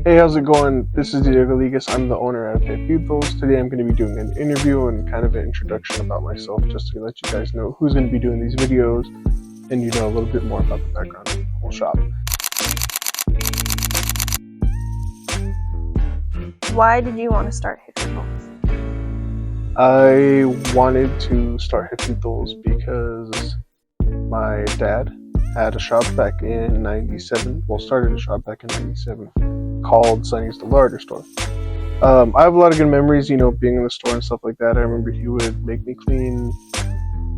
Hey, how's it going? This is Diego Ligas. I'm the owner at Jefitos. Today I'm going to be doing an interview and kind of an introduction about myself, just to let you guys know who's going to be doing these videos and you know a little bit more about the background of the whole shop. Why did you want to start Jefitos? I wanted to start Jefitos because my dad had a shop back in 97. Well, started a shop back in 97 called Sonny's the Larder Store. I have a lot of good memories, being in the store and stuff like that. I remember he would make me clean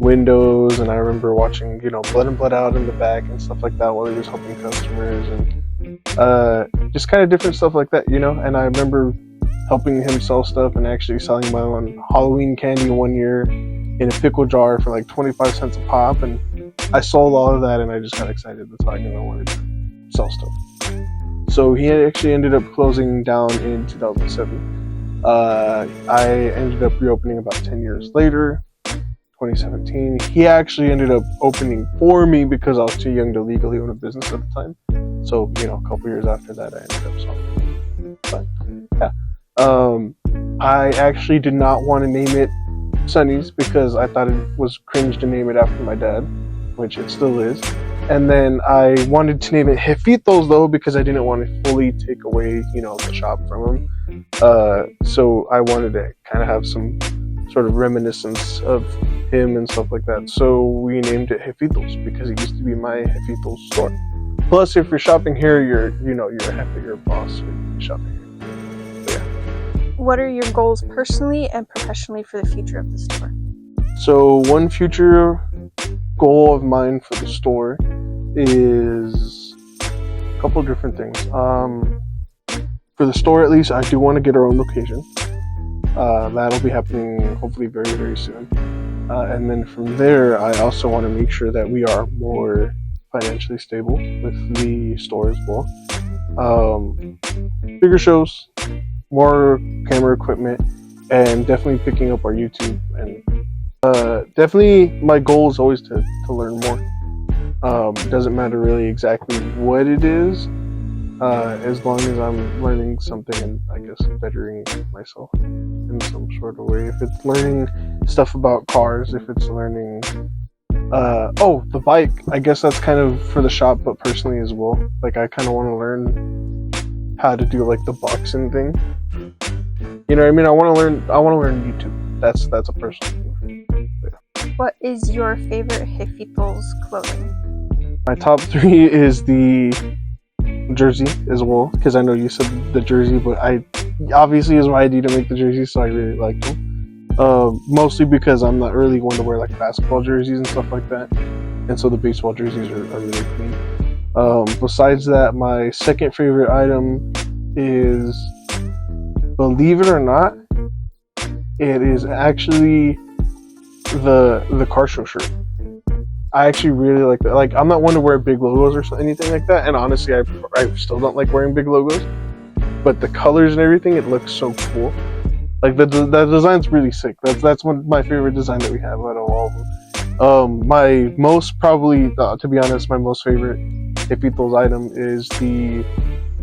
windows, and I remember watching, Blood and Blood Out in the back and stuff like that while he was helping customers, and just kind of different stuff like that, And I remember helping him sell stuff and actually selling my own Halloween candy one year in a pickle jar for like 25 cents a pop, and I sold all of that, and I just got excited. That's how I knew I wanted to sell stuff. So he actually ended up closing down in 2007. I ended up reopening about 10 years later, 2017. He actually ended up opening for me because I was too young to legally own a business at the time. So, a couple years after that, I ended up selling. But, yeah. I actually did not want to name it Sonny's because I thought it was cringe to name it after my dad, which it still is. And then I wanted to name it Jefitos though because I didn't want to fully take away, the shop from him. So I wanted to kind of have some sort of reminiscence of him and stuff like that. So we named it Jefitos because it used to be my Jefitos store. Plus, if you're shopping here, you're a Jefe, you're a boss. So you're shopping here. What are your goals personally and professionally for the future of the store? So one future goal of mine for the store is a couple of different things. For the store, at least, I do want to get our own location. That'll be happening hopefully very, very soon. And then from there, I also want to make sure that we are more financially stable with the store as well. Bigger shows, more camera equipment, and definitely picking up our YouTube. And definitely my goal is always to learn more. Doesn't matter really exactly what it is, as long as I'm learning something and I guess bettering myself in some sort of way. If it's learning stuff about cars, if it's learning the bike, I guess that's kind of for the shop, but personally as well. Like I kind of want to learn how to do like the boxing thing. You know what I mean? I want to learn YouTube. That's a personal thing. Yeah. What is your favorite Jefitos clothing? My top 3 is the jersey as well, because I know you said the jersey, but I obviously is my idea to make the jersey, so I really like them. Mostly because I'm not really one to wear like basketball jerseys and stuff like that, and so the baseball jerseys are really clean. Besides that, my second favorite item is, believe it or not, it is actually the car show shirt. I actually really like that. Like, I'm not one to wear big logos or anything like that, and honestly, I still don't like wearing big logos. But the colors and everything, it looks so cool. Like the design's really sick. That's one of my favorite design that we have out of all of them. My most probably, to be honest, my most favorite Jefitos item is the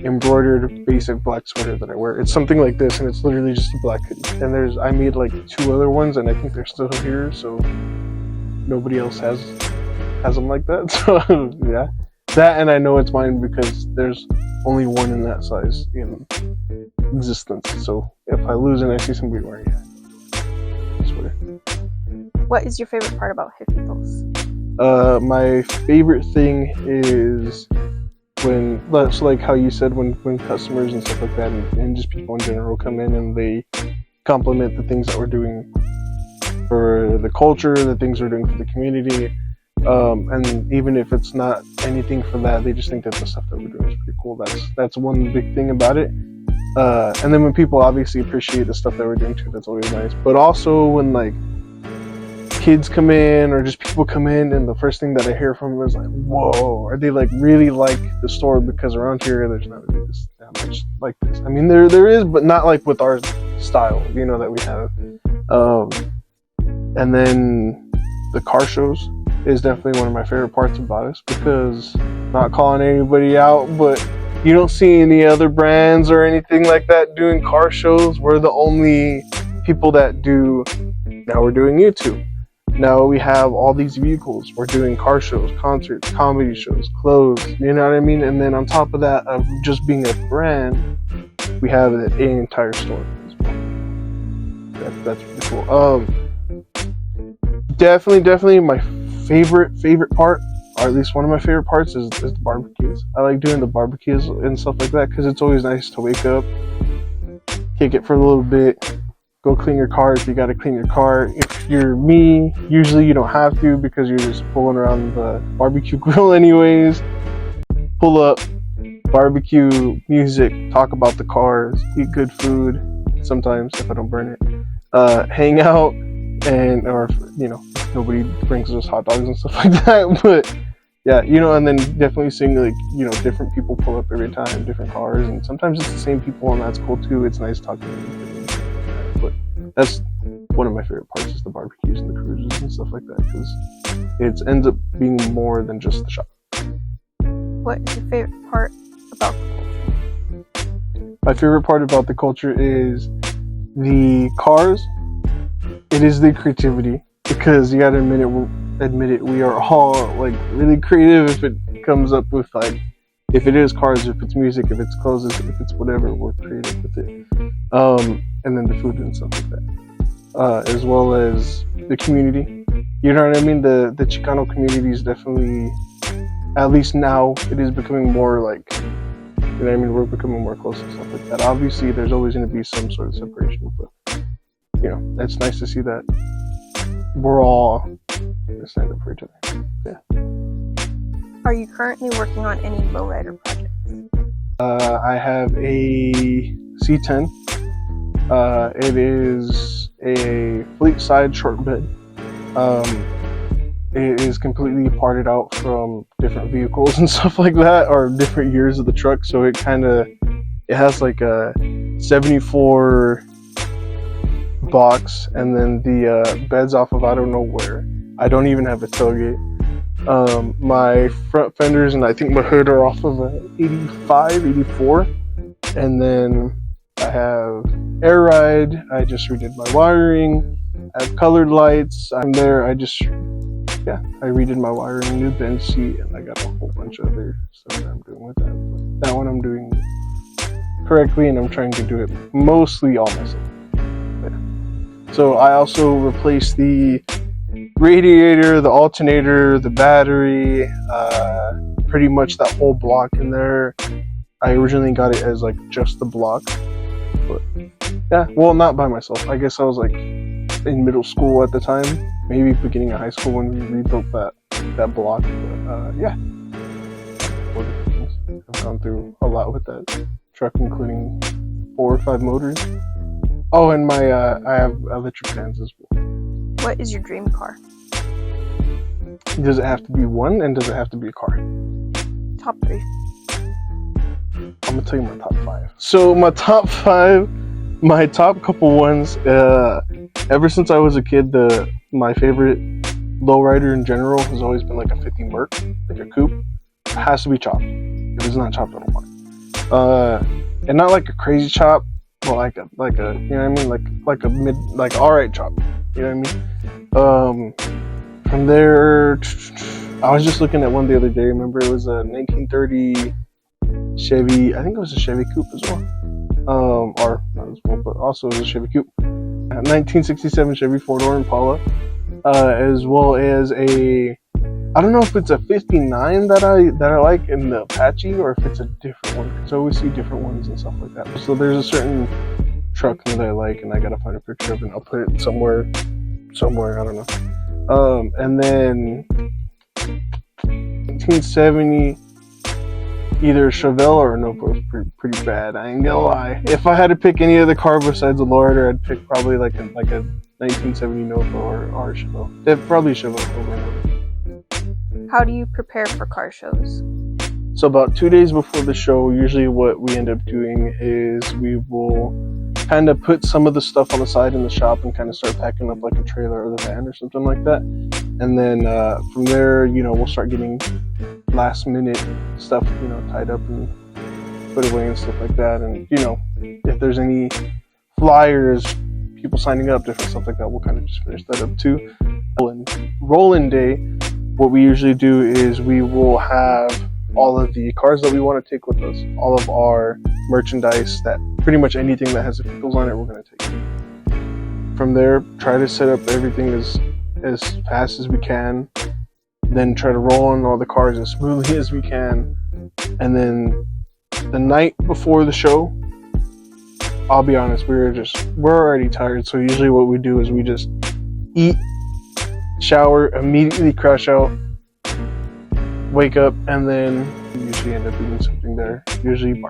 embroidered basic black sweater that I wear. It's something like this, and it's literally just a black hoodie. And I made like 2 other ones, and I think they're still here, so nobody else has them like that. So yeah, that, and I know it's mine because there's only one in that size in existence. So if I lose and I see somebody wearing it, sweater. What is your favorite part about Jefitos? My favorite thing is when, so like how you said, when customers and stuff like that, and just people in general come in and they compliment the things that we're doing for the culture, the things we're doing for the community, and even if it's not anything for that, they just think that the stuff that we're doing is pretty cool. That's one big thing about it. And then when people obviously appreciate the stuff that we're doing too, that's always nice. But also when like kids come in or just people come in, and the first thing that I hear from them is like, whoa, are they like really like the store? Because around here there's not really that much like this. I mean, there is, but not like with our style, that we have. And then the car shows is definitely one of my favorite parts about us, because, not calling anybody out, but You don't see any other brands or anything like that doing car shows. We're the only people that do. Now we're doing YouTube. Now we have all these vehicles. We're doing car shows, concerts, comedy shows, clothes. You know what I mean? And then on top of that, of just being a brand, we have an entire store as well. That's pretty cool. Definitely my favorite part, or at least one of my favorite parts, is the barbecues. I like doing the barbecues and stuff like that because it's always nice to wake up, kick it for a little bit, go clean your car if you got to clean your car. If you're me, usually you don't have to because you're just pulling around the barbecue grill anyways. Pull up, barbecue, music, talk about the cars, eat good food, sometimes if I don't burn it, hang out, and or nobody brings us hot dogs and stuff like that, but yeah, and then definitely seeing different people pull up every time, different cars, and sometimes it's the same people, and that's cool too. It's nice talking to them, but that's one of my favorite parts, is the barbecues and the cruises and stuff like that, because it ends up being more than just the shop. What is your favorite part about the culture? My favorite part about the culture is the cars. It is the creativity, because you gotta admit it, we are all really creative. If it comes up with if it is cars, if it's music, if it's clothes, if it's whatever, we're creative with it. And then the food and stuff like that, as well as the community. You know what I mean? The Chicano community is definitely, at least now, it is becoming more we're becoming more close and stuff like that. Obviously, there's always going to be some sort of separation, but it's nice to see that we're all going to stand up for each other. Yeah. Are you currently working on any lowrider projects? I have a C10. It is a fleet side short bed. It is completely parted out from different vehicles and stuff like that, or different years of the truck. So it has like a 74 box, and then the bed's off of I don't know where. I don't even have a tailgate. My front fenders and I think my hood are off of a 85, 84. And then I have air ride. I just redid my wiring. I have colored lights. I redid my wiring, new bench seat, and I got a whole bunch of other stuff that I'm doing with that. But that one I'm doing correctly, and I'm trying to do it mostly all myself. Yeah. So I also replaced the radiator, the alternator, the battery, pretty much that whole block in there. I originally got it as just the block, but yeah, well, not by myself. I guess I was in middle school at the time, maybe beginning of high school when we rebuilt that block. But yeah, I've gone through a lot with that truck, including 4 or 5 motors. Oh, and I have electric fans as well. What is your dream car? Does it have to be one, and does it have to be a car? Top 3. I'm gonna tell you my top 5. So my top 5, my top couple ones. Ever since I was a kid, my favorite lowrider in general has always been a 50 Merc, a coupe. It has to be chopped. If it's not chopped, I don't want it. And not a crazy chop, but like a you know what I mean, like a mid, alright chop. You know what I mean? From there, I was just looking at one the other day. Remember, it was a 1930 Chevy. I think it was a Chevy coupe as well. Or not as well, but also it was a Chevy coupe. 1967 Chevy 4-door Impala, as well as I don't know if it's a 59 that I like in the Apache, or if it's a different one, because I always see different ones and stuff like that. So there's a certain truck that I like, and I gotta find a picture of it, and I'll put it somewhere, I don't know. And then 1970, either Chevelle or a Nova was pretty bad. I ain't gonna lie. If I had to pick any other car besides a lowrider, I'd pick probably a 1970 Nova or Chevelle. Probably Chevelle over Nova. How do you prepare for car shows? So about 2 days before the show, usually what we end up doing is we will kind of put some of the stuff on the side in the shop and kind of start packing up a trailer or the van or something like that. And then from there, we'll start getting last minute stuff, tied up and put away and stuff like that. And if there's any flyers, people signing up, different stuff like that, we'll kind of just finish that up too. Roll-in day, what we usually do is we will have all of the cars that we want to take with us, all of our merchandise, that pretty much anything that has Jefitos on it, we're going to take. From there, try to set up everything as fast as we can, then try to roll on all the cars as smoothly as we can. And then the night before the show, I'll be honest, we're already tired. So usually what we do is we just eat, shower, immediately crash out, wake up, and then we usually end up eating something there. Usually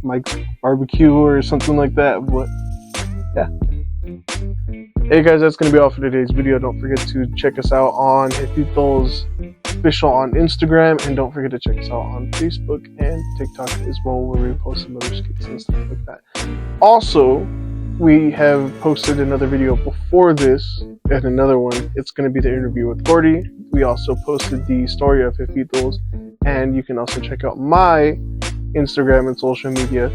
Mike's barbecue or something like that. But yeah. Hey guys, that's going to be all for today's video. Don't forget to check us out on Jefitos Official on Instagram, and don't forget to check us out on Facebook and TikTok as well, where we post some other skits and stuff like that. Also, we have posted another video before this, and another one. It's going to be the interview with Gordy. We also posted the story of Jefitos, and you can also check out my Instagram and social media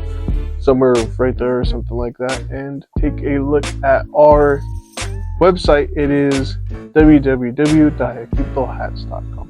somewhere right there or something like that, and take a look at our website. It is www.jefitohats.com.